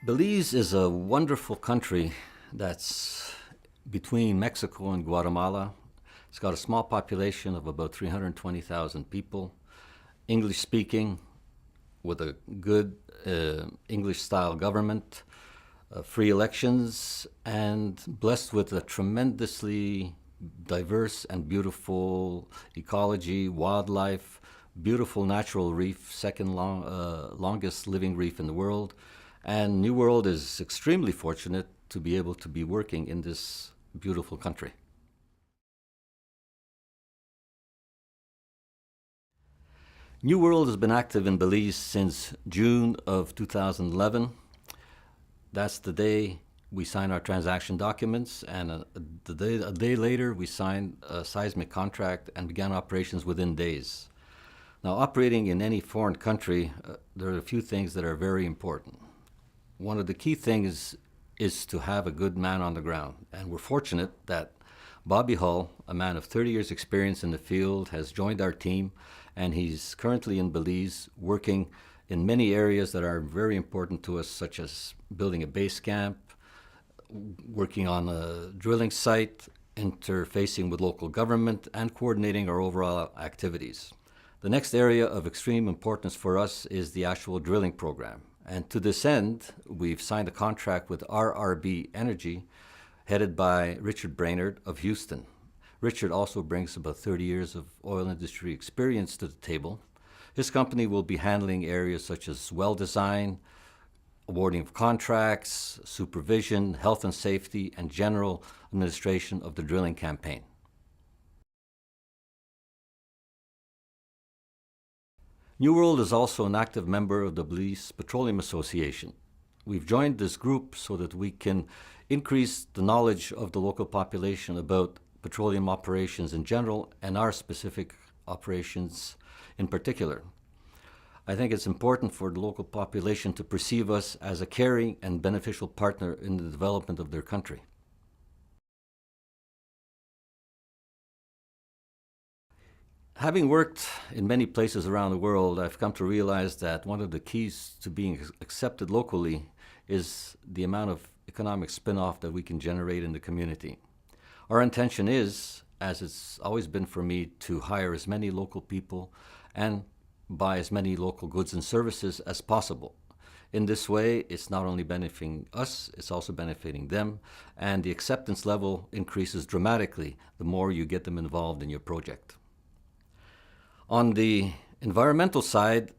Belize is a wonderful country that's between Mexico and Guatemala. It's got a small population of about 320,000 people, English speaking, with a good English style government, free elections, and blessed with a tremendously diverse and beautiful ecology, wildlife, beautiful natural reef, longest living reef in the world. And New World is extremely fortunate to be able to be working in this beautiful country. New World has been active in Belize since June of 2011. That's the day we signed our transaction documents, and a day later we signed a seismic contract and began operations within days. Now, operating in any foreign country, there are a few things that are very important. One of the key things is to have a good man on the ground, and we're fortunate that Bobby Hull, a man of 30 years experience in the field, has joined our team, and he's currently in Belize working in many areas that are very important to us, such as building a base camp, working on a drilling site, interfacing with local government, and coordinating our overall activities. The next area of extreme importance for us is the actual drilling program. And to this end, we've signed a contract with RRB Energy, headed by Richard Brainerd of Houston. Richard also brings about 30 years of oil industry experience to the table. His company will be handling areas such as well design, awarding of contracts, supervision, health and safety, and general administration of the drilling campaign. New World is also an active member of the Belize Petroleum Association. We've joined this group so that we can increase the knowledge of the local population about petroleum operations in general and our specific operations in particular. I think it's important for the local population to perceive us as a caring and beneficial partner in the development of their country. Having worked in many places around the world, I've come to realize that one of the keys to being accepted locally is the amount of economic spin-off that we can generate in the community. Our intention is, as it's always been for me, to hire as many local people and buy as many local goods and services as possible. In this way, it's not only benefiting us, it's also benefiting them, and the acceptance level increases dramatically the more you get them involved in your project. On the environmental side,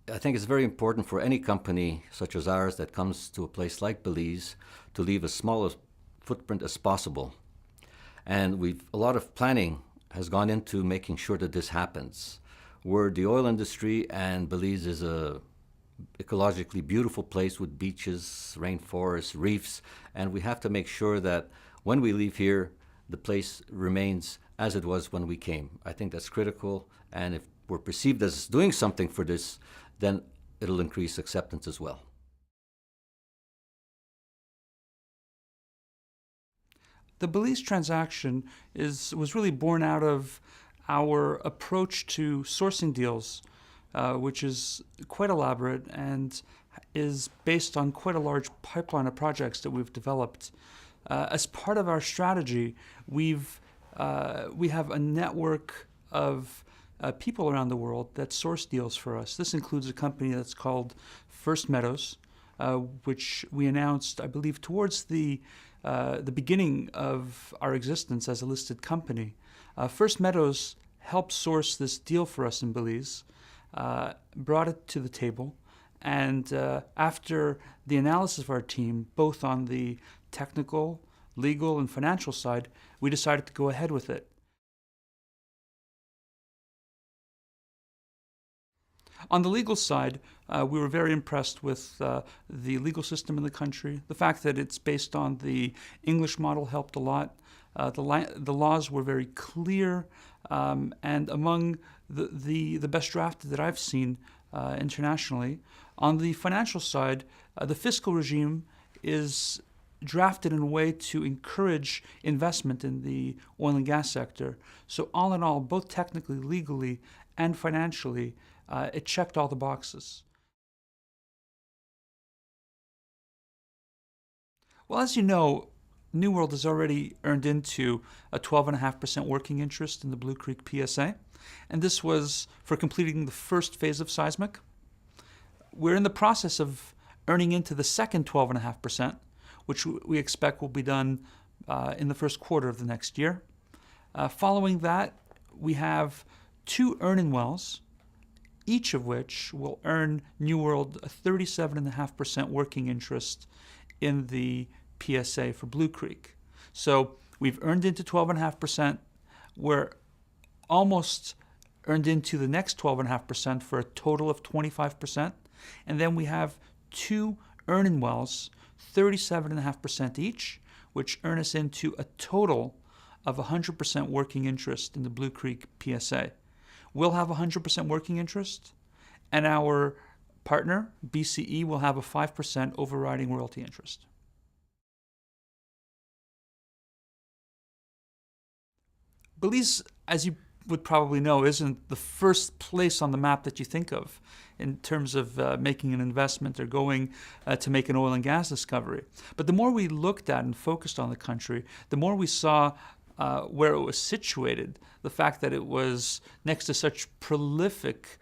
I think it's very important for any company such as ours that comes to a place like Belize to leave as small a footprint as possible. And a lot of planning has gone into making sure that this happens. We're the oil industry, and Belize is a ecologically beautiful place with beaches, rainforests, reefs, and we have to make sure that when we leave here, the place remains as it was when we came. I think that's critical, and if we're perceived as doing something for this, then it'll increase acceptance as well. The Belize transaction was really born out of our approach to sourcing deals, which is quite elaborate and is based on quite a large pipeline of projects that we've developed. As part of our strategy, we have a network of people around the world that source deals for us. This includes a company that's called First Meadows, which we announced, I believe, towards the beginning of our existence as a listed company. First Meadows helped source this deal for us in Belize, brought it to the table, and after the analysis of our team, both on the technical, legal, and financial side, we decided to go ahead with it. On the legal side, we were very impressed with the legal system in the country. The fact that it's based on the English model helped a lot. The laws were very clear, and among the best drafted that I've seen internationally. On the financial side, the fiscal regime is drafted in a way to encourage investment in the oil and gas sector. So all in all, both technically, legally, and financially, it checked all the boxes. Well, as you know, New World has already earned into a 12.5% working interest in the Blue Creek PSA, and this was for completing the first phase of seismic. We're in the process of earning into the second 12.5%, which we expect will be done in the first quarter of the next year. Following that, we have 2 earn-in wells, each of which will earn New World a 37.5% working interest in the PSA for Blue Creek. So we've earned into 12.5%. We're almost earned into the next 12.5% for a total of 25%. And then we have 2 earn-in wells, 37.5% each, which earn us into a total of 100% working interest in the Blue Creek PSA. We'll have 100% working interest, and our partner, BCE, will have a 5% overriding royalty interest. Belize, as you would probably know, isn't the first place on the map that you think of in terms of making an investment or going to make an oil and gas discovery. But the more we looked at and focused on the country, the more we saw where it was situated, the fact that it was next to such prolific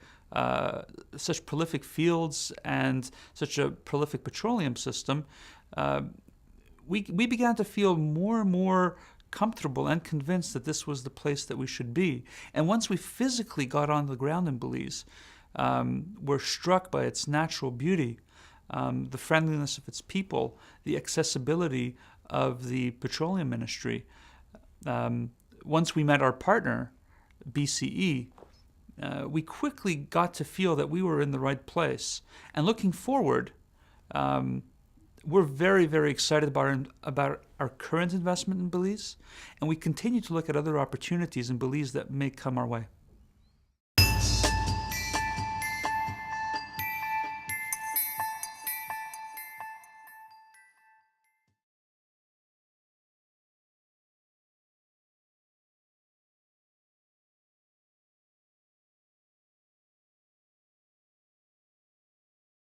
fields and such a prolific petroleum system, we began to feel more and more comfortable and convinced that this was the place that we should be. And once we physically got on the ground in Belize, we're struck by its natural beauty, the friendliness of its people, the accessibility of the petroleum industry. Once we met our partner, BCE, we quickly got to feel that we were in the right place. And looking forward, we're very, very excited about our current investment in Belize, and we continue to look at other opportunities in Belize that may come our way.